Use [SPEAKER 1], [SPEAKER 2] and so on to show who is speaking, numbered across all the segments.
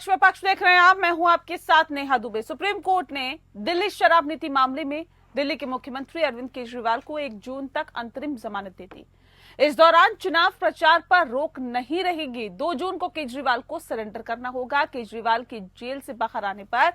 [SPEAKER 1] पक्ष विपक्ष देख रहे हैं आप, मैं हूं आपके साथ नेहा दुबे। सुप्रीम कोर्ट ने दिल्ली शराब नीति मामले में दिल्ली के मुख्यमंत्री अरविंद केजरीवाल को 1 जून तक अंतरिम जमानत दे दी। इस दौरान चुनाव प्रचार पर रोक नहीं रहेगी। 2 जून को केजरीवाल को सरेंडर करना होगा। केजरीवाल की जेल से बाहर आने पर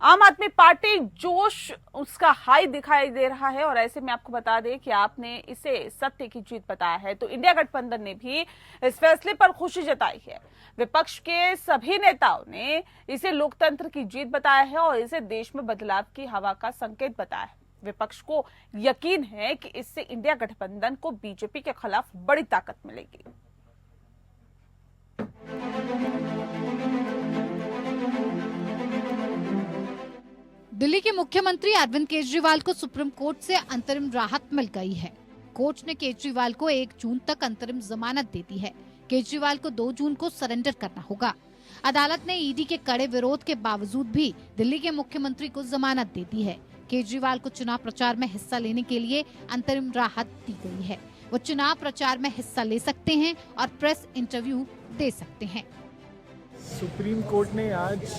[SPEAKER 1] आम आदमी पार्टी जोश उसका हाई दिखाई दे रहा है, और ऐसे में आपको बता दें कि आपने इसे सत्य की जीत बताया है। तो इंडिया गठबंधन ने भी इस फैसले पर खुशी जताई है। विपक्ष के सभी नेताओं ने इसे लोकतंत्र की जीत बताया है और इसे देश में बदलाव की हवा का संकेत बताया है। विपक्ष को यकीन है कि इससे इंडिया गठबंधन को बीजेपी के खिलाफ बड़ी ताकत मिलेगी।
[SPEAKER 2] दिल्ली के मुख्यमंत्री अरविंद केजरीवाल को सुप्रीम कोर्ट से अंतरिम राहत मिल गई है। कोर्ट ने केजरीवाल को 1 जून तक अंतरिम जमानत दे दी है। केजरीवाल को 2 जून को सरेंडर करना होगा। अदालत ने ईडी के कड़े विरोध के बावजूद भी दिल्ली के मुख्यमंत्री को जमानत दे दी है। केजरीवाल को चुनाव प्रचार में हिस्सा लेने के लिए अंतरिम राहत दी गई है। वो चुनाव प्रचार में हिस्सा ले सकते हैं और प्रेस इंटरव्यू दे सकते हैं।
[SPEAKER 3] सुप्रीम कोर्ट ने आज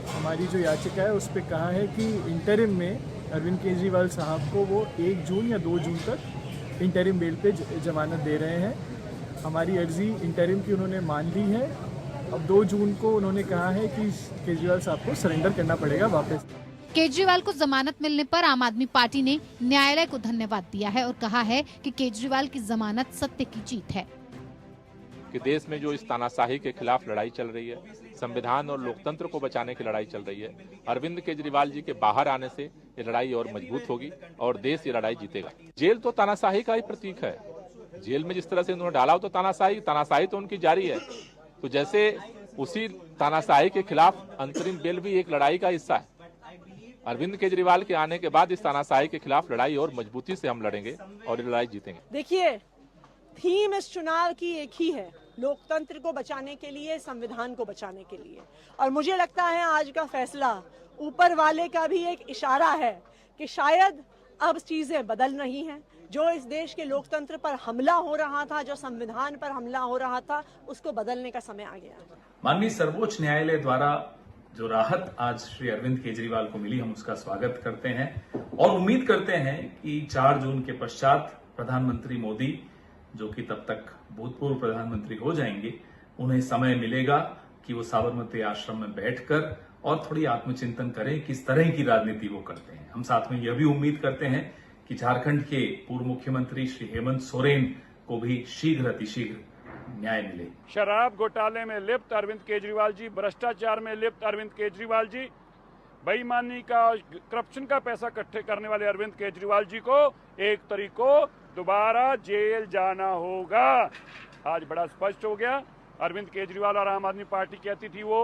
[SPEAKER 3] हमारी जो याचिका है उस पर कहा है कि इंटरिम में अरविंद केजरीवाल साहब को वो 1 जून या 2 जून तक इंटरिम बेल पे जमानत दे रहे हैं। हमारी अर्जी इंटरिम की उन्होंने मान ली है। अब 2 जून को उन्होंने कहा है कि केजरीवाल साहब को सरेंडर करना पड़ेगा वापस।
[SPEAKER 2] केजरीवाल को जमानत मिलने पर आम आदमी पार्टी ने न्यायालय को धन्यवाद दिया है और कहा है कि केजरीवाल की जमानत सत्य की जीत है।
[SPEAKER 4] कि देश में जो इस तानाशाही के खिलाफ लड़ाई चल रही है, संविधान और लोकतंत्र को बचाने की लड़ाई चल रही है, अरविंद केजरीवाल जी के बाहर आने से ये लड़ाई और मजबूत होगी और देश ये लड़ाई जीतेगा। जेल तो तानाशाही का ही प्रतीक है। जेल में जिस तरह से उन्होंने डाला हो तो तानाशाही तो उनकी जारी है। तो जैसे उसी तानाशाही के खिलाफ अंतरिम बेल भी एक लड़ाई का हिस्सा है। अरविंद केजरीवाल के आने के बाद इस तानाशाही के खिलाफ लड़ाई और मजबूती से हम लड़ेंगे और ये लड़ाई जीतेंगे।
[SPEAKER 5] देखिए, थीम इस चुनाव की एक ही है, लोकतंत्र को बचाने के लिए, संविधान को बचाने के लिए। और मुझे लगता है आज का फैसला ऊपर वाले का भी एक इशारा है कि शायद अब चीजें बदल रही हैं। जो इस देश के लोकतंत्र पर हमला हो रहा था, जो संविधान पर हमला हो रहा था, उसको बदलने का समय आ गया।
[SPEAKER 6] माननीय सर्वोच्च न्यायालय द्वारा जो राहत आज श्री अरविंद केजरीवाल को मिली, हम उसका स्वागत करते हैं और उम्मीद करते हैं कि 4 जून के पश्चात प्रधानमंत्री मोदी, जो कि तब तक भूतपूर्व प्रधानमंत्री हो जाएंगे, उन्हें समय मिलेगा कि वो साबरमती आश्रम में बैठकर और थोड़ी आत्मचिंतन करें किस तरह की राजनीति वो करते हैं। हम साथ में यह भी उम्मीद करते हैं कि झारखंड के पूर्व मुख्यमंत्री श्री हेमंत सोरेन को भी शीघ्र अतिशीघ्र न्याय मिले।
[SPEAKER 7] शराब घोटाले में लिप्त अरविंद केजरीवाल जी, भ्रष्टाचार में लिप्त अरविंद केजरीवाल जी, बेईमानी का, करप्शन का पैसा इकट्ठे करने वाले अरविंद केजरीवाल जी को 1 तारीख को दोबारा जेल जाना होगा। आज बड़ा स्पष्ट हो गया। अरविंद केजरीवाल और आम आदमी पार्टी कहती थी वो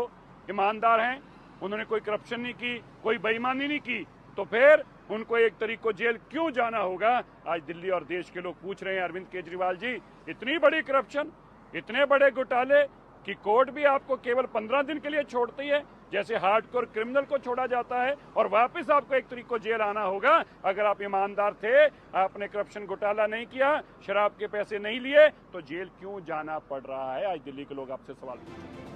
[SPEAKER 7] ईमानदार हैं, उन्होंने कोई करप्शन नहीं की, कोई बेईमानी नहीं की, तो फिर उनको 1 तारीख को जेल क्यों जाना होगा? आज दिल्ली और देश के लोग पूछ रहे हैं, अरविंद केजरीवाल जी, इतनी बड़ी करप्शन, इतने बड़े घोटाले कि कोर्ट भी आपको केवल 15 दिन के लिए छोड़ती है, जैसे हार्डकोर क्रिमिनल को छोड़ा जाता है, और वापस आपको 1 तारीख को जेल आना होगा। अगर आप ईमानदार थे, आपने करप्शन घोटाला नहीं किया, शराब के पैसे नहीं लिए, तो जेल क्यों जाना पड़ रहा है? आज दिल्ली के लोग आपसे सवाल पूछ रहे हैं।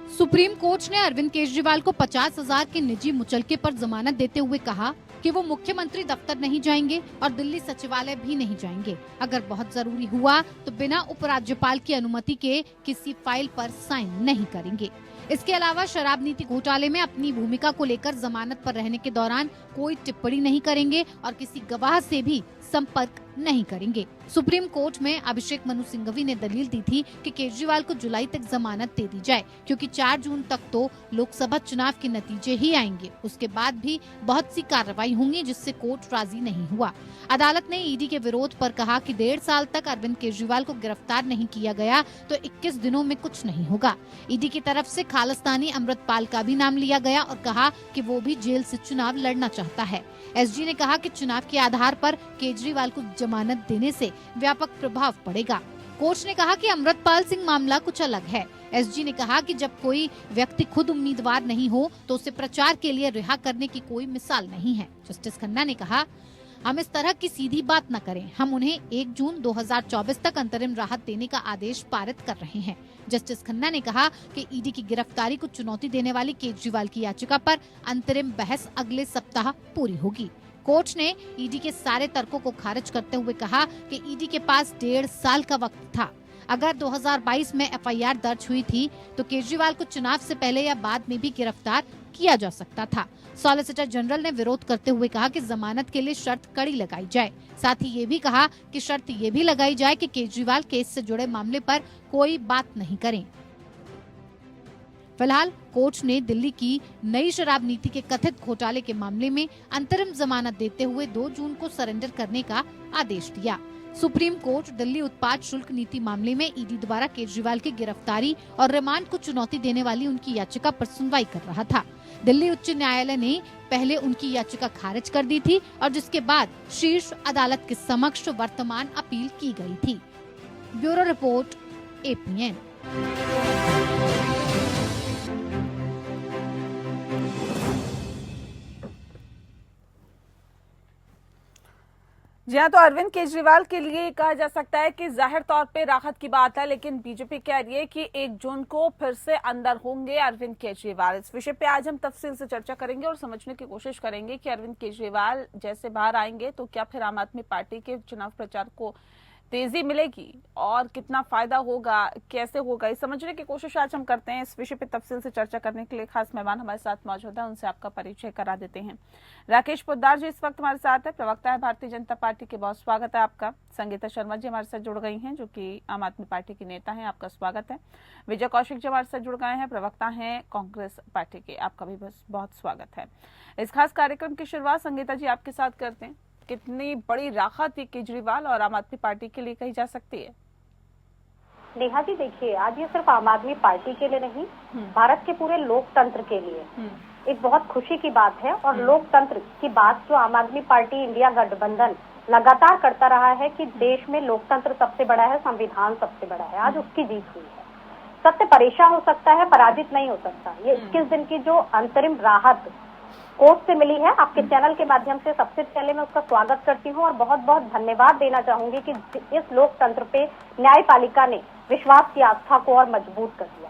[SPEAKER 2] सुप्रीम कोर्ट ने अरविंद केजरीवाल को 50,000 के निजी मुचलके पर जमानत देते हुए कहा कि वो मुख्यमंत्री दफ्तर नहीं जाएंगे और दिल्ली सचिवालय भी नहीं जाएंगे। अगर बहुत जरूरी हुआ तो बिना उपराज्यपाल की अनुमति के किसी फाइल पर साइन नहीं करेंगे। इसके अलावा शराब नीति घोटाले में अपनी भूमिका को लेकर जमानत पर रहने के दौरान कोई टिप्पणी नहीं करेंगे और किसी गवाह से भी संपर्क नहीं करेंगे। सुप्रीम कोर्ट में अभिषेक मनु सिंघवी ने दलील दी थी कि केजरीवाल को जुलाई तक जमानत दे दी जाए, क्योंकि 4 जून तक तो लोकसभा चुनाव के नतीजे ही आएंगे। उसके बाद भी बहुत सी कार्रवाई होंगी जिससे कोर्ट राजी नहीं हुआ। अदालत ने ईडी के विरोध पर कहा कि 1.5 साल तक अरविंद केजरीवाल को गिरफ्तार नहीं किया गया तो 21 दिनों में कुछ नहीं होगा। ईडी की तरफ से खालिस्तानी अमृतपाल का भी नाम लिया गया और कहा कि वो भी जेल से चुनाव लड़ना चाहता है। एसजी ने कहा कि चुनाव के आधार पर केजरीवाल को जमानत देने से व्यापक प्रभाव पड़ेगा। कोर्ट ने कहा कि अमृतपाल सिंह मामला कुछ अलग है। एसजी ने कहा कि जब कोई व्यक्ति खुद उम्मीदवार नहीं हो तो उसे प्रचार के लिए रिहा करने की कोई मिसाल नहीं है। जस्टिस खन्ना ने कहा, हम इस तरह की सीधी बात न करें। हम उन्हें 1 जून 2024 तक अंतरिम राहत देने का आदेश पारित कर रहे हैं। जस्टिस खन्ना ने कहा कि ईडी की गिरफ्तारी को चुनौती देने वाली केजरीवाल की याचिका पर अंतरिम बहस अगले सप्ताह पूरी होगी। कोर्ट ने ईडी के सारे तर्कों को खारिज करते हुए कहा कि ईडी के पास 1.5 साल का वक्त था। अगर 2022 में एफआईआर दर्ज हुई थी तो केजरीवाल को चुनाव से पहले या बाद में भी गिरफ्तार किया जा सकता था। सॉलिसिटर जनरल ने विरोध करते हुए कहा कि जमानत के लिए शर्त कड़ी लगाई जाए। साथ ही ये भी कहा कि शर्त ये भी लगाई जाए कि केजरीवाल केस से जुड़े मामले पर कोई बात नहीं करें। फिलहाल कोर्ट ने दिल्ली की नई शराब नीति के कथित घोटाले के मामले में अंतरिम जमानत देते हुए 2 जून को सरेंडर करने का आदेश दिया। सुप्रीम कोर्ट दिल्ली उत्पाद शुल्क नीति मामले में ईडी द्वारा केजरीवाल की गिरफ्तारी और रिमांड को चुनौती देने वाली उनकी याचिका पर सुनवाई कर रहा था। दिल्ली उच्च न्यायालय ने पहले उनकी याचिका खारिज कर दी थी और जिसके बाद शीर्ष अदालत के समक्ष वर्तमान अपील की गई थी। Bureau report, APN।
[SPEAKER 1] जी हाँ, तो अरविंद केजरीवाल के लिए कहा जा सकता है कि जाहिर तौर पे राहत की बात है, लेकिन बीजेपी कह रही है कि 1 जून को फिर से अंदर होंगे अरविंद केजरीवाल। इस विषय पे आज हम तफसील से चर्चा करेंगे और समझने की कोशिश करेंगे कि अरविंद केजरीवाल जैसे बाहर आएंगे तो क्या फिर आम आदमी पार्टी के चुनाव प्रचार को तेजी मिलेगी और कितना फायदा होगा, कैसे होगा, इस समझने की कोशिश आज हम करते हैं। इस विषय पे तफसील से चर्चा करने के लिए खास मेहमान हमारे साथ मौजूद है, उनसे आपका परिचय करा देते हैं। राकेश पोद्दार जी इस वक्त हमारे साथ है, प्रवक्ता है भारतीय जनता पार्टी के, बहुत स्वागत है आपका। संगीता शर्मा जी हमारे साथ जुड़ गई हैं, जो कि आम आदमी पार्टी की नेता हैं, आपका स्वागत है। विजय कौशिक जी हमारे साथ जुड़ गए हैं, प्रवक्ता हैं कांग्रेस पार्टी के, आपका भी बहुत स्वागत है। इस खास कार्यक्रम की शुरुआत संगीता जी आपके साथ करते हैं। कितनी बड़ी राहत ये केजरीवाल और आम आदमी पार्टी के लिए कही जा सकती है?
[SPEAKER 8] नेहा जी देखिए, आज ये सिर्फ आम आदमी पार्टी के लिए नहीं, भारत के पूरे लोकतंत्र के लिए एक बहुत खुशी की बात है। और लोकतंत्र की बात जो आम आदमी पार्टी इंडिया गठबंधन लगातार करता रहा है कि देश में लोकतंत्र सबसे बड़ा है, संविधान सबसे बड़ा है, आज उसकी जीत हुई है। सत्य परेशान हो सकता है, पराजित नहीं हो सकता। ये 21 दिन की जो अंतरिम राहत कोर्ट से मिली है, आपके चैनल के माध्यम से सबसे पहले मैं उसका स्वागत करती हूँ और बहुत बहुत धन्यवाद देना चाहूंगी कि इस लोकतंत्र पे न्यायपालिका ने विश्वास की आस्था को और मजबूत कर दिया।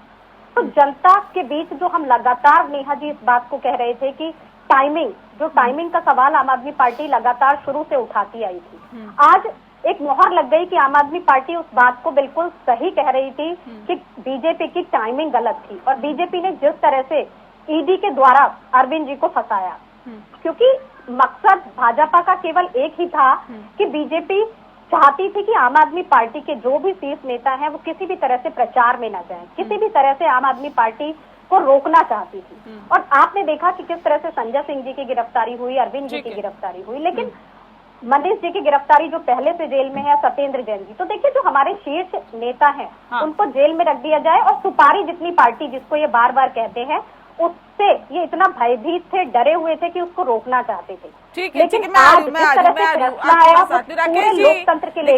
[SPEAKER 8] तो जनता के बीच जो हम लगातार नेहा जी इस बात को कह रहे थे कि टाइमिंग का सवाल आम आदमी पार्टी लगातार शुरू से उठाती आई थी, आज एक मोहर लग गई कि आम आदमी पार्टी उस बात को बिल्कुल सही कह रही थी कि बीजेपी की टाइमिंग गलत थी और बीजेपी ने जिस तरह से ईडी के द्वारा अरविंद जी को फंसाया, क्योंकि मकसद भाजपा का केवल एक ही था कि बीजेपी चाहती थी कि आम आदमी पार्टी के जो भी शीर्ष नेता हैं वो किसी भी तरह से प्रचार में न जाएं, किसी भी तरह से आम आदमी पार्टी को रोकना चाहती थी। और आपने देखा कि किस तरह से संजय सिंह जी की गिरफ्तारी हुई, अरविंद जी की गिरफ्तारी हुई, लेकिन मनीष जी की गिरफ्तारी जो पहले से जेल में है, सत्येंद्र जैन जी, तो देखिए जो हमारे शीर्ष नेता हैं उनको जेल में रख दिया जाए और सुपारी जितनी पार्टी जिसको ये बार बार कहते हैं उससे ये इतना भयभीत थे, डरे हुए थे कि उसको रोकना चाहते थे।
[SPEAKER 1] ठीक है, लेकिन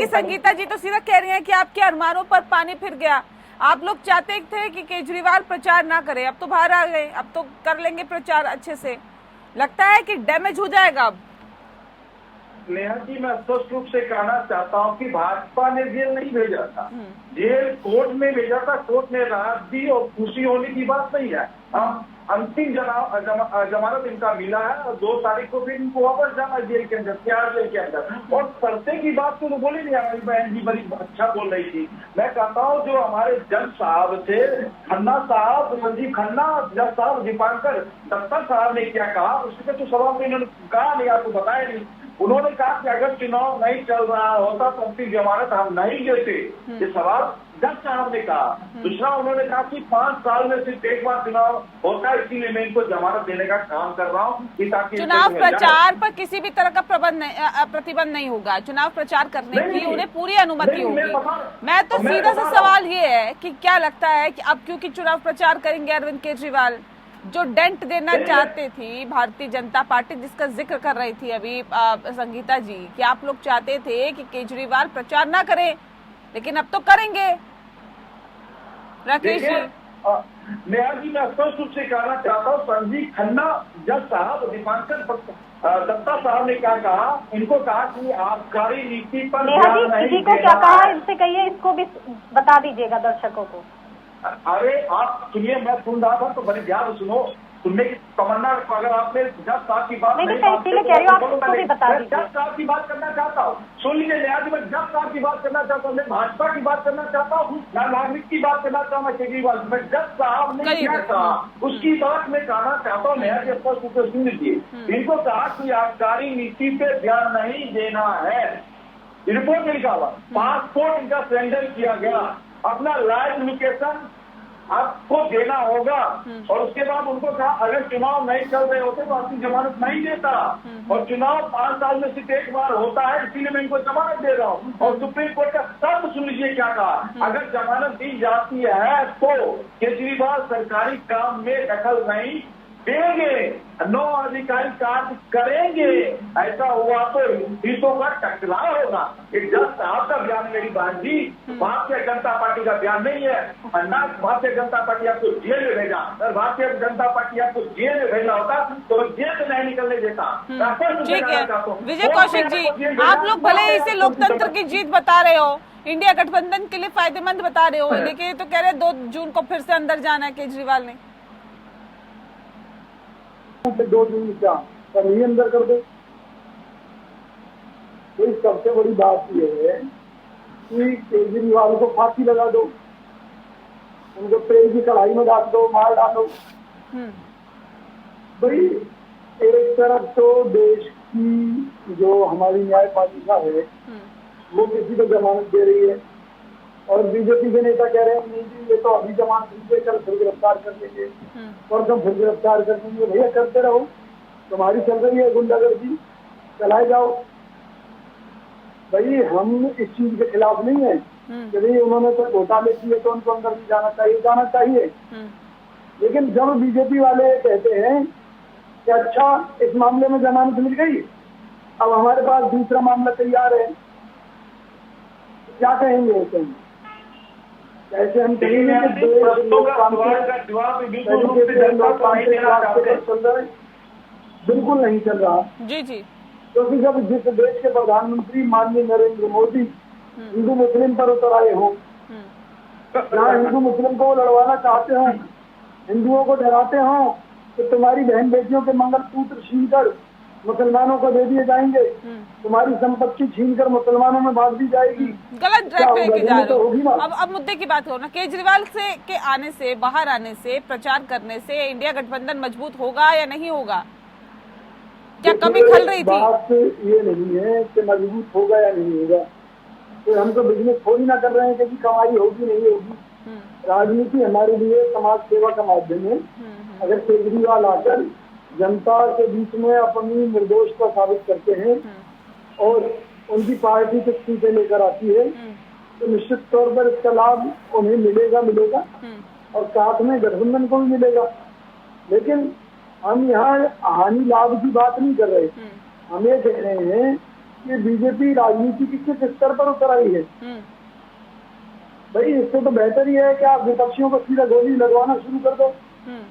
[SPEAKER 1] संगीता जी तो सीधा कह रही हैं कि आपके अरमानों पर पानी फिर गया। आप लोग चाहते थे कि केजरीवाल प्रचार ना करे, अब तो बाहर आ गए, अब तो कर लेंगे प्रचार अच्छे से, लगता है कि डैमेज हो जाएगा अब।
[SPEAKER 9] नेहा जी मैं स्पष्ट रूप से कहना चाहता हूँ कि भाजपा ने जेल नहीं भेजा था, जेल कोर्ट में भेजा था, कोर्ट ने राहत दी और खुशी होने की बात नहीं है। अंतिम जमानत इनका मिला है और 2 तारीख को फिर इनको वापस जाना जेल के अंदर, तिहाड़ जेल के अंदर। और परते की बात तो बोली नहीं, हमारी बहन जी बड़ी अच्छा बोल रही थी। मैं कहता हूँ जो हमारे जज साहब थे, खन्ना साहब, संजीव खन्ना, जज साहब दीपांकर दत्ता साहब ने क्या कहा, उसके तो सवाल में इन्होंने कहा नहीं, आपको बताया नहीं। उन्होंने कहा कि अगर चुनाव नहीं चल रहा होता तो अंतिम जमानत हम नहीं देते, ये सवाल जज साहब ने कहा। दूसरा उन्होंने कहा कि 5 साल में सिर्फ एक बार चुनाव होता है, इसीलिए मैं इनको जमानत देने का काम कर रहा हूँ ताकि
[SPEAKER 1] चुनाव प्रचार पर किसी भी तरह का प्रतिबंध नहीं होगा। चुनाव प्रचार करने की उन्हें पूरी अनुमति होगी। मैं तो सीधा सा सवाल ये है कि क्या लगता है कि अब क्योंकि चुनाव प्रचार करेंगे अरविंद केजरीवाल, जो डेंट देना चाहते थी भारतीय जनता पार्टी, जिसका जिक्र कर रही थी अभी संगीता जी, कि आप लोग चाहते थे कि केजरीवाल प्रचार ना करें, लेकिन अब तो करेंगे। राकेश जी
[SPEAKER 9] नेहा जी, मैं स्पष्ट रूप से कहना चाहता हूँ, संजीव खन्ना जज साहब, दीपांकर दत्ता साहब ने क्या कहा, इनको कहा कि आबकारी नीति पर
[SPEAKER 8] नेहा
[SPEAKER 9] ध्यान
[SPEAKER 8] जी
[SPEAKER 9] नहीं
[SPEAKER 8] किसी को
[SPEAKER 9] देना
[SPEAKER 8] क्या कहा
[SPEAKER 9] है।
[SPEAKER 8] इनसे कहिए, इसको भी बता दीजिएगा दर्शकों को।
[SPEAKER 9] अरे आप सुनिए, मैं सुन रहा था तो बड़े ध्यान से सुनो। सुनने की तमन्ना, अगर आपने जज साहब की बात
[SPEAKER 8] नहीं,
[SPEAKER 9] नहीं
[SPEAKER 8] मैं इसीलिए कह रही हूँ, आप उसको भी बता दीजिए।
[SPEAKER 9] जज साहब की बात करना चाहता हूँ, सुन लीजिए नेहा जी, मैं जज साहब की बात करना चाहता हूँ, मैं भाजपा की बात करना चाहता हूँ, ना नागरिक की बात करना चाहता हूँ केजरीवाल। मैं जज साहब ने क्या कहा उसकी बात मैं कहना चाहता हूँ। नेहा जी स्पष्ट रूप से सुन लीजिए। इनको कहा कि आबकारी नीति पे ध्यान नहीं देना है, रिपोर्ट में लिखा हुआ। पासपोर्ट इनका सरेंडर किया गया, अपना लाइव लोकेशन आपको देना होगा, और उसके बाद उनको कहा अगर चुनाव नहीं चल रहे होते तो आपकी जमानत नहीं देता, और चुनाव 5 साल में सिर्फ एक बार होता है, इसीलिए मैं इनको जमानत दे रहा हूँ। और सुप्रीम कोर्ट का शब्द सुन लीजिए क्या कहा, अगर जमानत दी जाती है तो केजरीवाल सरकारी काम में दखल नहीं देंगे, 9 अधिकारी कार्य करेंगे, ऐसा हुआ तो हितों का टकराव होगा। एक जज साहब का बयान मेरी बहन जी, भारतीय जनता पार्टी का बयान नहीं है। अन्ना भारतीय जनता पार्टी आपको जेल में भेजा, अगर भारतीय जनता पार्टी आपको जेल में भेजा होता तो जेल से नहीं निकलने देता।
[SPEAKER 1] ठीक है विजय कौशिक जी, आप लोग भले ही इसे लोकतंत्र की जीत बता रहे हो, इंडिया गठबंधन के लिए फायदेमंद बता रहे हो, लेकिन तो कह रहे 2 जून को फिर से अंदर जाना है केजरीवाल ने।
[SPEAKER 10] 2 जून क्या कल ही अंदर कर दो। तो सबसे बड़ी बात यह है कि केजरीवाल को फांसी लगा दो, उनको तेल की कढ़ाई में डाल दो, मार डालो। भाई एक तरफ तो देश की जो हमारी न्यायपालिका है वो किसी को जमानत दे रही है, और बीजेपी के नेता कह रहे हैं नहीं जी ये तो अभी जमानत दीजिए, कल फिर गिरफ्तार कर लेंगे, और तुम फिर गिरफ्तार कर देंगे। भैया करते रहो, तुम्हारी चल रही है गुंडागर्दी, चलाए जाओ। भाई हम इस चीज के खिलाफ नहीं है कि भाई उन्होंने तो घोटाले किए तो उनको अंदर भी जाना चाहिए। लेकिन जब बीजेपी वाले कहते हैं कि अच्छा इस मामले में जमानत मिल गई, अब हमारे पास दूसरा मामला तैयार है, क्या कहेंगे उसे? ऐसे हम बिल्कुल नहीं चल रहा
[SPEAKER 1] जी जी,
[SPEAKER 10] क्योंकि जब जिस देश के प्रधानमंत्री माननीय नरेंद्र मोदी हिंदू मुस्लिम पर उतर आए हो, जहाँ हिंदू मुस्लिम को लड़वाना चाहते हो, हिंदुओं को डराते हो कि तुम्हारी बहन बेटियों के मंगलसूत्र छीनकर मुसलमानों को दे दिए जाएंगे, तुम्हारी संपत्ति छीनकर मुसलमानों में बांट दी जाएगी,
[SPEAKER 1] गलत ट्रैक लेके जा रहे हो। अब मुद्दे की बात करो ना, केजरीवाल से के आने से, बाहर आने से, प्रचार करने से इंडिया गठबंधन मजबूत होगा या नहीं होगा? क्या कमी खल रही थी?
[SPEAKER 10] बात ये नहीं है कि मजबूत होगा या नहीं होगा, तो हम तो बिजनेस थोड़ी ना कर रहे हैं कि कमाई होगी नहीं होगी। राजनीति हमारे लिए समाज सेवा का माध्यम है। अगर केजरीवाल आकर जनता के बीच में अपनी निर्दोषता साबित करते हैं और उनकी पार्टी कुछ सीटें लेकर आती है तो निश्चित तौर पर इसका लाभ उन्हें मिलेगा और साथ में गठबंधन को भी मिलेगा। लेकिन हम यहाँ हानि लाभ की बात नहीं कर रहे, हम ये कह रहे हैं कि बीजेपी राजनीति की किस स्तर पर उतर आई है। भाई इससे तो बेहतर ही है कि आप विपक्षियों को सीधा गोली लगवाना शुरू कर दो,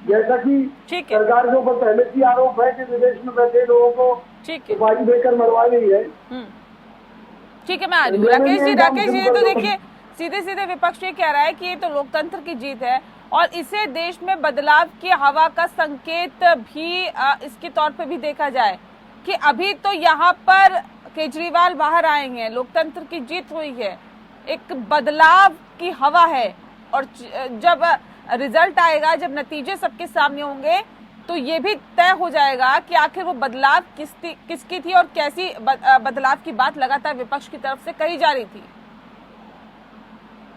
[SPEAKER 10] जैसा कि सरकार के ऊपर पहले से आरोप है कि विदेश में बैठे लोगों को सुपारी देकर मरवा गई है।
[SPEAKER 1] ठीक है, मैं आ रही हूँ। राकेश जी तो देखिए सीधे सीधे विपक्ष ये कह रहा है कि ये तो लोकतंत्र की जीत है और इसे देश में बदलाव की हवा का संकेत भी इसके तौर पे भी देखा जाए कि अभी तो यहाँ पर केजरीवाल बाहर आए हैं, लोकतंत्र की जीत हुई है, एक बदलाव की हवा है, और जब रिजल्ट आएगा, जब नतीजे सबके सामने होंगे तो ये भी तय हो जाएगा कि आखिर वो बदलाव किसकी थी और कैसी बदलाव की बात लगातार विपक्ष की तरफ से कही जा रही थी।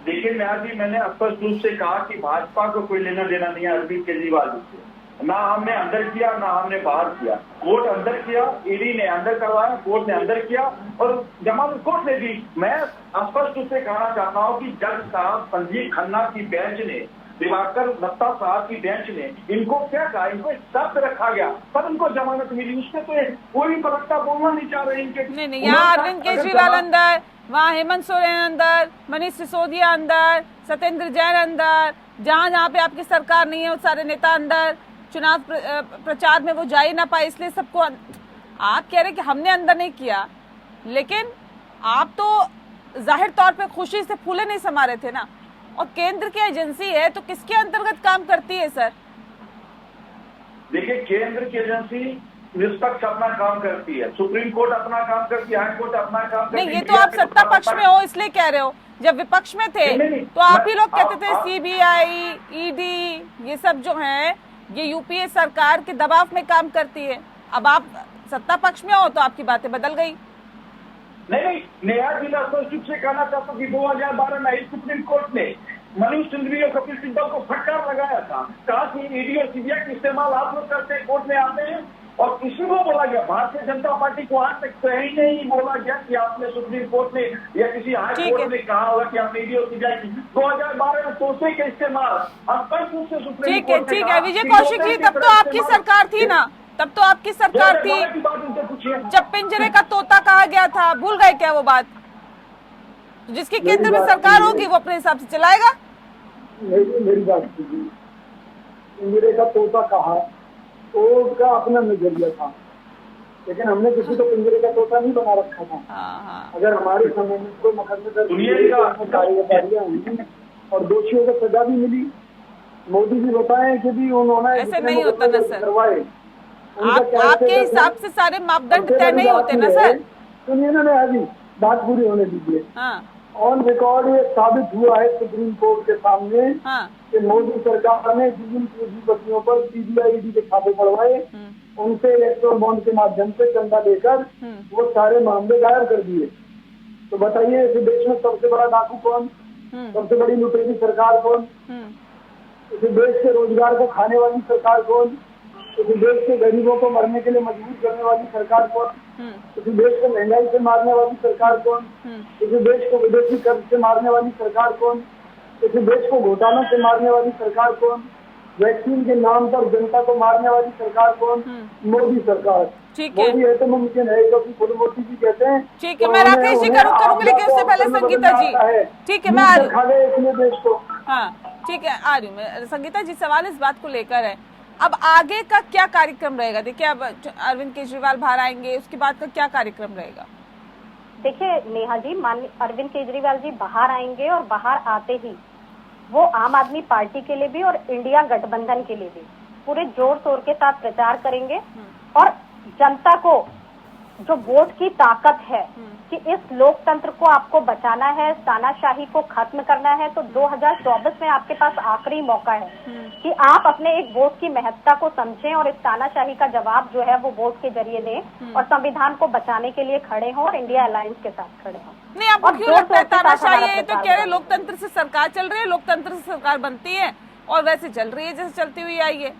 [SPEAKER 9] देखिए नेहा जी, मैंने स्पष्ट रूप से कहा कि भाजपा को कोई लेना देना नहीं है अरविंद केजरीवाल जी से। ना हमने अंदर किया ना हमने बाहर किया। कोर्ट अंदर किया, ईडी ने अंदर करवाया, कोर्ट ने अंदर किया और जमानत कोर्ट ने दी। मैं स्पष्ट रूप से कहना चाहता हूँ कि जज साहब संजीव खन्ना की बेंच ने, दिवाकर दत्ता साहब की बेंच ने इनको क्या कहा, इनको शर्त रखा गया पर इनको जमानत मिली। उसमें तो कोई भी प्रवक्ता बोलना नहीं चाह रहे इनके।
[SPEAKER 1] नहीं, यहाँ अरविंद केजरीवाल अंदर, वहाँ हेमंत सोरेन अंदर, मनीष सिसोदिया अंदर, सत्येंद्र जैन अंदर, जहां जहां पे आपकी सरकार नहीं है वो सारे नेता अंदर चुनाव प्रचार में वो जा ही ना पाए, इसलिए सबको आप कह रहे कि हमने अंदर नहीं किया, लेकिन आप तो जाहिर तौर पे खुशी से फूले नहीं समा रहे थे ना। और केंद्र की एजेंसी है तो किसके अंतर्गत काम करती है सर?
[SPEAKER 9] देखिए, केंद्र की एजेंसी निष्पक्ष अपना काम करती है, सुप्रीम कोर्ट अपना काम करती है, हाई कोर्ट अपना काम करती है।
[SPEAKER 1] नहीं, ये तो आप सत्ता पक्ष में हो इसलिए कह रहे हो, जब विपक्ष में थे तो आप ही लोग कहते थे सीबीआई, ईडी ये सब जो है ये यूपीए सरकार के दबाव में काम करती है। अब आप सत्ता पक्ष में हो तो आपकी बातें बदल गई।
[SPEAKER 9] नहीं, नेहा जी, मैं स्पष्ट रूप से कहना चाहता हूँ कि 2012 में सुप्रीम कोर्ट ने मनोज सिंघवी और कपिल सिब्बल को फटकार लगाया था, कहा कि ईडी और सीबीआई का इस्तेमाल आप लोग करते हैं, कोर्ट में आते हैं। और इसी को बोला गया, भारतीय जनता पार्टी को आज तक कहीं नहीं बोला गया कि आपने सुप्रीम कोर्ट ने या किसी हाई कोर्ट ने कहा होगा कि आप ईडी और सीबीआई की 2012 में तोसे के इस्तेमाल स्पष्ट रूप से सुप्रीम कोर्ट ने
[SPEAKER 1] ठीक है विजय कौशिक जी, तब तो आपकी सरकार थी ना, तब तो आपकी सरकार थी जब पिंजरे का तोता कहा गया था, भूल गए क्या वो बात? जिसकी केंद्र में सरकार होगी वो अपने हिसाब से चलाएगा।
[SPEAKER 10] मेरी बात कीजिए, पिंजरे का तोता कहा तो उसका अपना नजरिया था, लेकिन हमने किसी को पिंजरे का तोता नहीं बना रखा था। अगर हमारे समय में कोई मुकदमे दर्ज कार्यवाहियां हुई और दोषियों को सजा भी मिली, मोदी जी बताएं कि भी उन्होंने
[SPEAKER 1] ऐसे नहीं होता ना सर,
[SPEAKER 10] करवाए,
[SPEAKER 1] आपके हिसाब से सारे मापदंड तय नहीं होते ना सर।
[SPEAKER 10] सुनिए ना, अभी बात पूरी होने दीजिए। ऑन रिकॉर्ड ये साबित हुआ है सुप्रीम कोर्ट के सामने कि मोदी सरकार ने जिन पूंजीपतियों पर सीबीआई ईडी के खाते पड़वाए, उनसे इलेक्ट्रॉन बॉन्ड के माध्यम से चंदा लेकर वो सारे मामले गायब कर दिए। तो बताइए, इस देश में सबसे बड़ा डाकू कौन, सबसे बड़ी लुटेरी सरकार कौन, इस देश के रोजगार को खाने वाली सरकार कौन, इस देश के गरीबों को मरने के लिए मजबूर करने वाली सरकार कौन, इस देश को महंगाई से मारने वाली सरकार कौन, इस देश को विदेशी कर्ज से मारने वाली सरकार कौन, इस देश को घोटालों से मारने वाली सरकार कौन, वैक्सीन के नाम पर जनता को मारने वाली सरकार कौन? मोदी सरकार।
[SPEAKER 1] ठीक है,
[SPEAKER 10] मोदी है तो मुमकिन है, क्योंकि खुद मोदी जी कहते हैं।
[SPEAKER 1] ठीक है, मैं राकेश जी करूंगी, लेकिन उससे पहले संगीता जी। ठीक है, मैं आ रही
[SPEAKER 10] हूँ देश को।
[SPEAKER 1] हाँ ठीक है, आ रही हूँ मैं। संगीता जी, सवाल इस बात को लेकर है, अब आगे का क्या कार्यक्रम रहेगा? देखिए, अब अरविंद केजरीवाल बाहर आएंगे, उसके बाद का क्या कार्यक्रम रहेगा?
[SPEAKER 8] देखिए नेहा जी, माननीय अरविंद केजरीवाल जी बाहर आएंगे और बाहर आते ही वो आम आदमी पार्टी के लिए भी और इंडिया गठबंधन के लिए भी पूरे जोर शोर के साथ प्रचार करेंगे और जनता को जो वोट की ताकत है कि इस लोकतंत्र को आपको बचाना है, तानाशाही को खत्म करना है, तो 2024 में आपके पास आखिरी मौका है कि आप अपने एक वोट की महत्ता को समझें और इस तानाशाही का जवाब जो है वो वोट के जरिए दें और संविधान को बचाने के लिए खड़े हों और इंडिया अलायंस के साथ खड़े हों।
[SPEAKER 1] नहीं, आपको क्यों लगता है तानाशाही है? तो कह रहे लोकतंत्र से सरकार चल रही है, लोकतंत्र से सरकार बनती है और वैसे चल रही है जैसे चलती हुई आई है।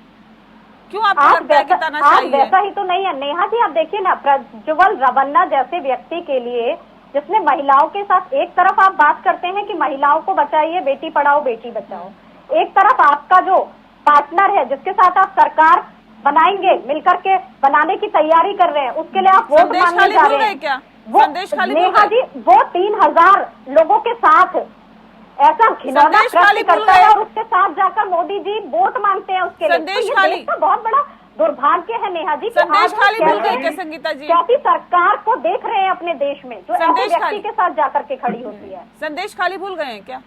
[SPEAKER 1] क्यों आपको लगता है कि तानाशाही है?
[SPEAKER 8] वैसा ही तो नहीं है नेहा जी। आप देखिए ना, प्रज्वल रवन्ना जैसे व्यक्ति के लिए, जिसने महिलाओं के साथ, एक तरफ आप बात करते हैं कि महिलाओं को बचाइए, बेटी पढ़ाओ बेटी बचाओ, एक तरफ आपका जो पार्टनर है जिसके साथ आप सरकार बनाएंगे, मिलकर के बनाने की तैयारी कर रहे हैं, उसके लिए आप वोट मांगने जा रहे हैं क्या? वो नेहा जी, वो 3000 लोगों के साथ ऐसा घिनौना कृत्य करता है और उसके साथ जाकर मोदी जी वोट मांगते हैं उसके लिए। तो ये तो बहुत बड़ा दुर्भाग्य है नेहा जी।
[SPEAKER 1] संदेश खाली भूल गई क्या संगीता जी?
[SPEAKER 8] कैसी सरकार को देख रहे हैं अपने देश में जो ऐसे व्यक्ति के साथ जाकर के खड़ी होती है?
[SPEAKER 1] संदेश खाली भूल गए हैं क्या?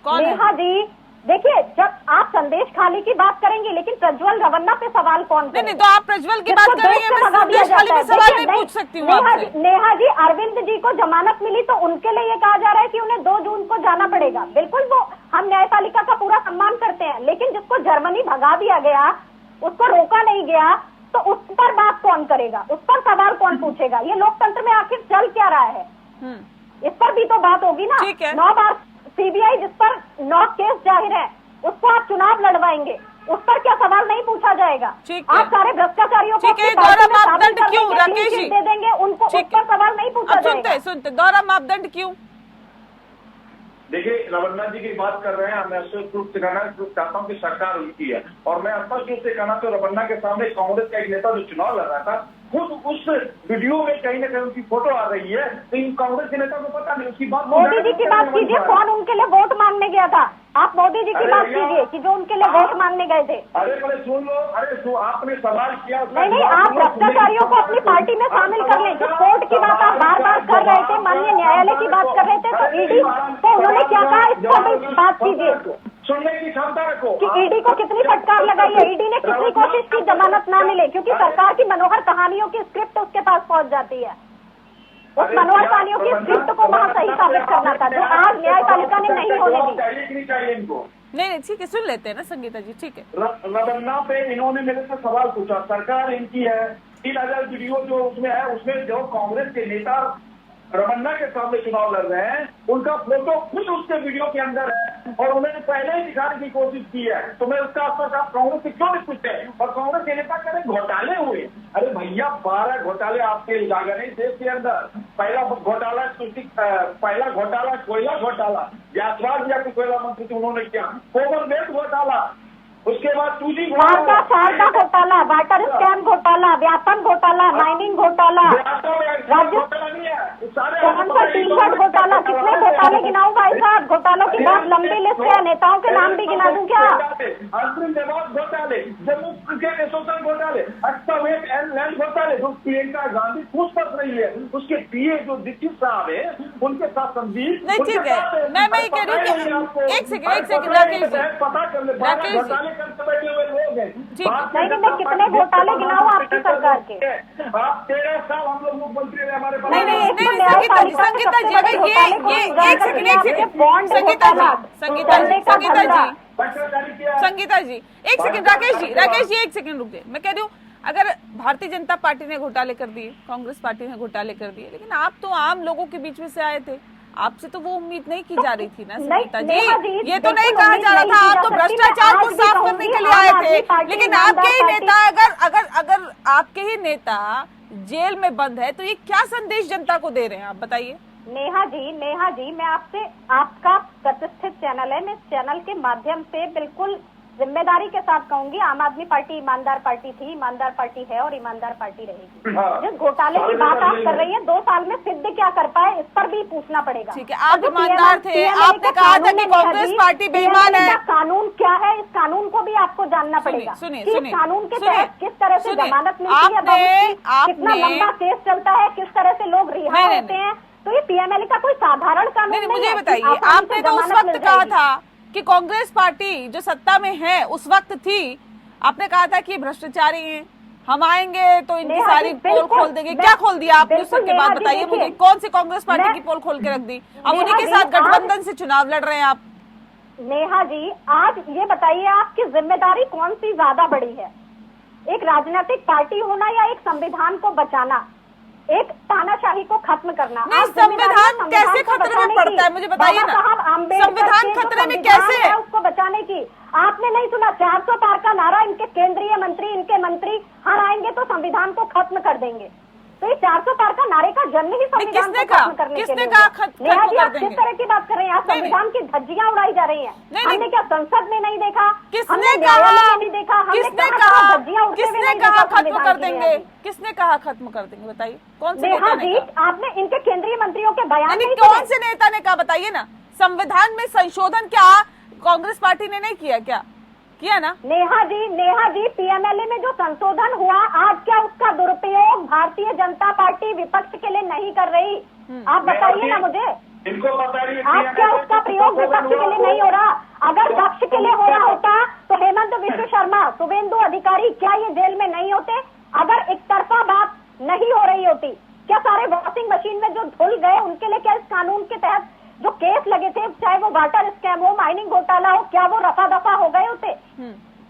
[SPEAKER 1] कौन
[SPEAKER 8] नेहा जी देखिए, जब आप संदेश खाली की बात करेंगे, लेकिन प्रज्वल रवन्ना पे सवाल कौन करेगा?
[SPEAKER 1] नहीं, तो आप प्रज्वल की बात कर रही हैं, मैं संदेश खाली पे सवाल नहीं पूछ सकती हूँ आपसे।
[SPEAKER 8] नेहा जी, अरविंद जी को जमानत मिली तो उनके लिए ये कहा जा रहा है कि उन्हें 2 जून को जाना पड़ेगा। बिल्कुल, वो हम न्यायपालिका का पूरा सम्मान करते हैं, लेकिन जिसको जर्मनी भगा दिया गया, उसको रोका नहीं गया, तो उस पर बात कौन करेगा? उस पर सवाल कौन पूछेगा? ये लोकतंत्र में आखिर चल क्या रहा है, इस पर भी तो बात होगी ना। 9 बार सीबीआई जिस पर 9 केस जाहिर है, उसको आप चुनाव लड़वाएंगे, उस पर क्या सवाल नहीं पूछा जाएगा? आप सारे भ्रष्टाचारियों को
[SPEAKER 1] दोहरा मापदंड क्यों राकेश जी
[SPEAKER 8] दे देंगे, उनको उस पर सवाल नहीं पूछा जाएगा?
[SPEAKER 1] सुनते दोहरा मापदंड क्यों?
[SPEAKER 9] देखिए, रवन्ना जी की बात कर रहे हैं, मैं स्पष्ट रूप से कहना चाहता हूँ कि सरकार उनकी है, और मैं स्पष्ट रूप से कहना तो रवन्ना के सामने कांग्रेस का एक नेता जो चुनाव लड़ रहा था, खुद उस वीडियो में कहीं ना कहीं उनकी फोटो आ रही है, तो इन कांग्रेस के नेता को पता नहीं उसकी बात।
[SPEAKER 8] मोदी जी की बात कीजिए, कौन उनके लिए वोट मांगने गया था? आप मोदी जी की बात कीजिए कि जो उनके लिए वोट मांगने गए थे।
[SPEAKER 9] अरे पहले सुन लो, अरे आपने सवाल किया।
[SPEAKER 8] नहीं, आप भ्रष्टाचारियों को अपनी पार्टी में शामिल कर लें। जो कोर्ट की बात आप बार बार कर रहे थे, माननीय न्यायालय की बात कर रहे थे, तो ईडी तो उन्होंने क्या कहा, इसको भी बात कीजिए
[SPEAKER 9] सुनने की क्षमता रखो
[SPEAKER 8] कि ईडी को कितनी फटकार लगाई है, ईडी ने कितनी कोशिश की जमानत ना मिले, क्योंकि सरकार की मनोहर कहानियों की स्क्रिप्ट उसके पास पहुंच जाती है। उस मनोहर कहानियों की स्क्रिप्ट को वहाँ सही साबित करना था, जो आज न्यायपालिका ने नहीं होने दी।
[SPEAKER 9] चाहिए कि नहीं चाहिए इनको?
[SPEAKER 1] नहीं, ठीक है, सुन लेते हैं ना संगीता जी, ठीक है।
[SPEAKER 9] रतन्ना पे इन्होंने मेरे से सवाल पूछा, सरकार इनकी है, 3000 वीडियो जो उसमें है, उसमें जो कांग्रेस के नेता रमन्ना के सामने चुनाव लड़ रहे हैं, उनका फोटो खुद उसके वीडियो के अंदर है और उन्होंने पहले ही दिखाने की कोशिश की है। तो मैं उसका आपका आप कांग्रेस से क्यों नहीं पूछते? और कांग्रेस के नेता कह रहे घोटाले हुए। अरे भैया 12 घोटाले आपके उजागर है देश के अंदर। पहला घोटाला कोयला घोटाला, जायसवाल या कोयला मंत्री थे, उन्होंने किया। कॉमनवेल्थ घोटाला, उसके बाद 2G
[SPEAKER 8] शारदा घोटाला, वाटर स्कैम घोटाला, व्यापम घोटाला, माइनिंग घोटाला, कौन सा टी-शर्ट घोटाला, कितने घोटाले गिनाऊं भाई साहब? घोटालों की बात लंबी लिस्ट है, नेताओं के नाम भी गिना दूं क्या?
[SPEAKER 9] अंतरिम जवाब घोटाले, जम्मू क्रिकेट एसोसिएशन घोटाले, एक्सावेट एंड लैंड घोटाले, जो प्रियंका गांधी पूछताछ रही है, उसके पीए जो दीक्षित साहब है, उनके साथ संदीप।
[SPEAKER 1] नहीं, ठीक है, मैं ये कह रही हूँ, एक सेकंड राकेश जी,
[SPEAKER 9] पता कर ले,
[SPEAKER 1] राकेश जी,
[SPEAKER 9] करते बैठे हुए लोग हैं।
[SPEAKER 8] नहीं, मैं कितने घोटाले गिनाऊं आपकी सरकार के?
[SPEAKER 9] आप 13 साल हम लोग मुख्यमंत्री रहे, हमारे पास
[SPEAKER 1] संगीता जी, अगर ये एक सेकंड संगीता जी एक सेकंड, राकेश जी एक सेकंड रुक गए। मैं कह रही हूँ, अगर भारतीय जनता पार्टी ने घोटाले कर दिए, कांग्रेस पार्टी ने घोटाले कर दिए, लेकिन आप तो आम लोगों के बीच में से आए थे, आपसे तो वो उम्मीद नहीं की जा रही थी ना संगीता जी। ये तो नहीं कहा जा रहा था, आप तो भ्रष्टाचार को साफ करने के लिए आए थे, लेकिन आपके ही नेता अगर आपके ही नेता जेल में बंद है, तो ये क्या संदेश जनता को दे रहे हैं, आप बताइए।
[SPEAKER 8] नेहा जी, मैं आपसे, आपका प्रतिष्ठित चैनल है, मैं इस चैनल के माध्यम से बिल्कुल जिम्मेदारी के साथ कहूंगी, आम आदमी पार्टी ईमानदार पार्टी थी, ईमानदार पार्टी है और ईमानदार पार्टी रहेगी। जिस घोटाले की बात आप कर रही हैं, 2 साल में सिद्ध क्या कर पाए, इस पर भी पूछना पड़ेगा।
[SPEAKER 1] ठीक है, आप ईमानदार थे, आपने कहा था कि कांग्रेस पार्टी बेईमान है।
[SPEAKER 8] कानून क्या है, इस कानून को भी आपको जानना पड़ेगा।
[SPEAKER 1] सुनिए,
[SPEAKER 8] कानून के तहत किस तरह से जमानत मिलती है, कितना लंबा केस चलता है, किस तरह से लोग रिहा होते हैं, तो ये पीएमएलए का कोई साधारण कानून नहीं है।
[SPEAKER 1] मुझे बताइए, आपने तो उस वक्त कहा था कि कांग्रेस पार्टी जो सत्ता में है उस वक्त थी, आपने कहा था कि भ्रष्टाचारी हैं, हम आएंगे तो इनकी सारी पोल खोल देंगे। क्या खोल दिया आपने उसके बाद? बताइए मुझे, कौन सी कांग्रेस पार्टी की पोल खोल के रख दी? अब उन्हीं के साथ गठबंधन से चुनाव लड़ रहे हैं आप।
[SPEAKER 8] नेहा जी, आज ये बताइए, आपकी जिम्मेदारी कौन सी ज्यादा बड़ी है, एक राजनीतिक पार्टी होना या एक संविधान को बचाना, एक तानाशाही को खत्म करना?
[SPEAKER 1] नहीं, संविधान कैसे खतरे में पड़ता है, मुझे बताइए ना। संविधान खतरे में कैसे है
[SPEAKER 8] उसको बचाने की? आपने नहीं सुना 400 पार का नारा? इनके केंद्रीय मंत्री, इनके मंत्री हम आएंगे तो संविधान को खत्म कर देंगे। तो ये 400 पार का नारे का जन्म ही संविधान को खत्म करने के लिए। नेहा जी, आप किस तरह की बात कर रहे हैं? आप संविधान की धज्जियां उड़ाई जा रही हैं। हमने क्या संसद में नहीं देखा, हमने न्यायालय में नहीं देखा,
[SPEAKER 1] किसने कहा खत्म कर देंगे? किसने कहा खत्म कर देंगे? बताइए कौन से नेता ने कहा?
[SPEAKER 8] आपने इनके केंद्रीय मंत्रियों के बयान नहीं,
[SPEAKER 1] कौन से नेता ने कहा? बताइए ना। संविधान में संशोधन क्या कांग्रेस पार्टी ने नहीं किया? क्या किया ना?
[SPEAKER 8] नेहा जी, पीएमएलए में जो संशोधन हुआ, आज क्या उसका दुरुपयोग भारतीय जनता पार्टी विपक्ष के लिए नहीं कर रही? आप बताइए ना मुझे,
[SPEAKER 9] इनको बताइए,
[SPEAKER 8] आज क्या उसका प्रयोग विपक्ष के लिए नहीं हो रहा? अगर पक्ष के लिए हो रहा होता तो हेमंत विश्व शर्मा, शुभेंदु अधिकारी क्या ये जेल में नहीं होते? अगर एक तरफा बात नहीं हो रही होती, क्या सारे वॉशिंग मशीन में जो धुल गए उनके लिए क्या इस कानून के तहत जो केस लगे थे, चाहे वो वाटर स्कैम हो, माइनिंग घोटाला हो, क्या वो रफा दफा हो गए होते?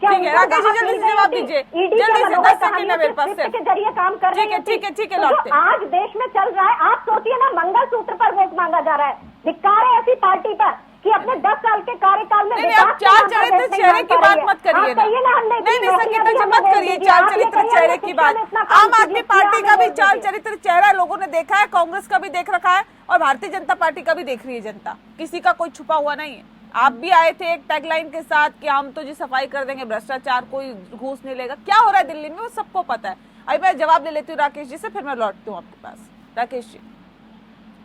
[SPEAKER 1] ठीक है, राकेश जी जल्दी से जवाब दीजिए, जल्दी से, 10 सेकंड है मेरे पास
[SPEAKER 8] के जरिए काम कर रहे हैं।
[SPEAKER 1] ठीक है, लौटते हैं।
[SPEAKER 8] आज देश में चल रहा है, आप सोचिए ना, मंगलसूत्र पर वोट मांगा जा रहा है। धिक्कार है ऐसी पार्टी पर कि अपने 10 साल के कार्यकाल में
[SPEAKER 1] आप चार चरित्र चेहरे की बात मत करिए ना। नहीं संगीता जी मत करिए चार चरित्र चेहरे की बात। आम आदमी पार्टी का भी चार चरित्र चेहरा लोगों ने देखा है, कांग्रेस का भी देख रखा है और भारतीय जनता पार्टी का भी देख रही है जनता। किसी का कोई छुपा हुआ नहीं है। आप भी आए थे एक टैगलाइन के साथ कि हम तो जी सफाई कर देंगे, भ्रष्टाचार कोई घूस नहीं लेगा। क्या हो रहा है दिल्ली में वो सबको पता है। अभी मैं जवाब ले लेती हूँ राकेश जी से, फिर मैं लौटती हूँ आपके पास। राकेश जी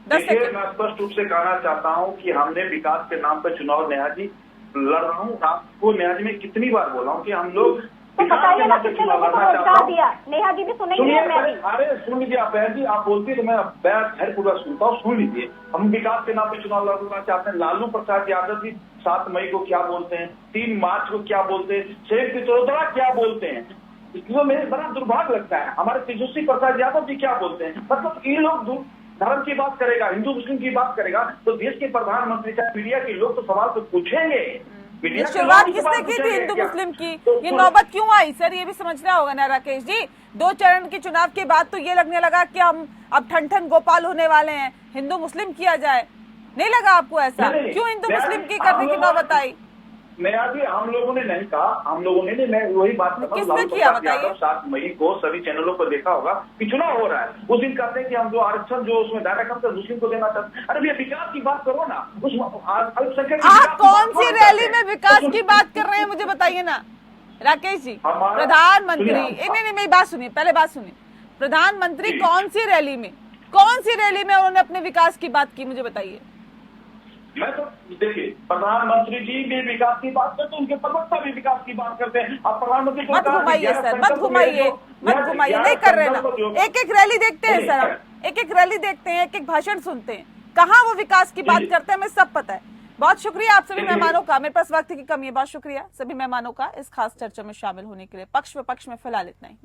[SPEAKER 1] 10
[SPEAKER 9] देखिए,
[SPEAKER 1] सेकंड।
[SPEAKER 9] मैं स्पष्ट रूप से कहना चाहता हूं कि हमने विकास के नाम पर चुनाव नेहा जी लड़ रहा हूं। आपको नेहा जी में कितनी बार बोला हूं कि हम लोग
[SPEAKER 8] तो बताइए ना कितने लोगों को रोजगार दिया? नेहा जी भी सुनेंगे या मैं भी?
[SPEAKER 9] अरे सुन लीजिए आप बहन जी, आप बोलती है तो मैं धैर्यपूर्वक सुनता हूँ। सुन लीजिए, हम विकास के नाम पे चुनाव लड़ना चाहते हैं। लालू प्रसाद यादव जी 7 मई को क्या बोलते हैं, 3 मार्च को क्या बोलते हैं, शेख पित्रोदा क्या बोलते हैं, इसलिए मेरे बड़ा दुर्भाग्य लगता है। हमारे तेजस्वी प्रसाद यादव जी क्या बोलते हैं। मतलब ये लोग धर्म की बात करेगा, हिंदू मुस्लिम की बात करेगा तो देश के प्रधानमंत्री चाहे मीडिया के लोग तो सवाल तो पूछेंगे।
[SPEAKER 1] ये शुरुआत किसने की थी हिंदू मुस्लिम की? ये नौबत क्यों आई सर, ये भी समझना होगा ना राकेश जी। 2 चरण के चुनाव के बाद तो ये लगने लगा कि हम अब ठन गोपाल होने वाले हैं, हिंदू मुस्लिम किया जाए। नहीं लगा आपको ऐसा? क्यों हिंदू मुस्लिम की करने की नौबत आई?
[SPEAKER 9] नेहा जी, हम लोगों ने नहीं कहा, हम लोगों ने मैं वही बात कर रहा हूँ। लालू प्रसाद यादव 7 मई को सभी चैनलों पर देखा होगा कि चुनाव हो रहा है। उस दिन कहते हैं कि हम जो आरक्षण जो उसमें दायरा कम से मुस्लिम को देना चाहते हैं। अरे भैया विकास की बात करो ना, उस अल्पसंख्यक
[SPEAKER 1] आप कौन सी रैली में विकास की बात कर रहे हैं मुझे बताइए ना राकेश जी। प्रधानमंत्री नहीं मेरी बात सुनिए, पहले बात सुनिए। प्रधानमंत्री कौन सी रैली में उन्होंने अपने विकास की बात की, मुझे बताइए।
[SPEAKER 9] मैं तो देखिए, प्रधानमंत्री जी भी विकास की बात करते हैं, उनके प्रवक्ता भी विकास की बात करते हैं। अब प्रधानमंत्री
[SPEAKER 1] मत घुमाइए सर, मत घुमाइए, नहीं कर रहे ना। एक रैली देखते हैं सर, एक रैली देखते हैं, एक भाषण सुनते हैं, कहाँ वो विकास की बात करते हैं, हमें सब पता है। बहुत शुक्रिया आप सभी मेहमानों का, मेरे पास वक्त की कमी है, बहुत शुक्रिया सभी मेहमानों का इस खास चर्चा में शामिल होने के लिए। पक्ष में फिलहाल इतना ही।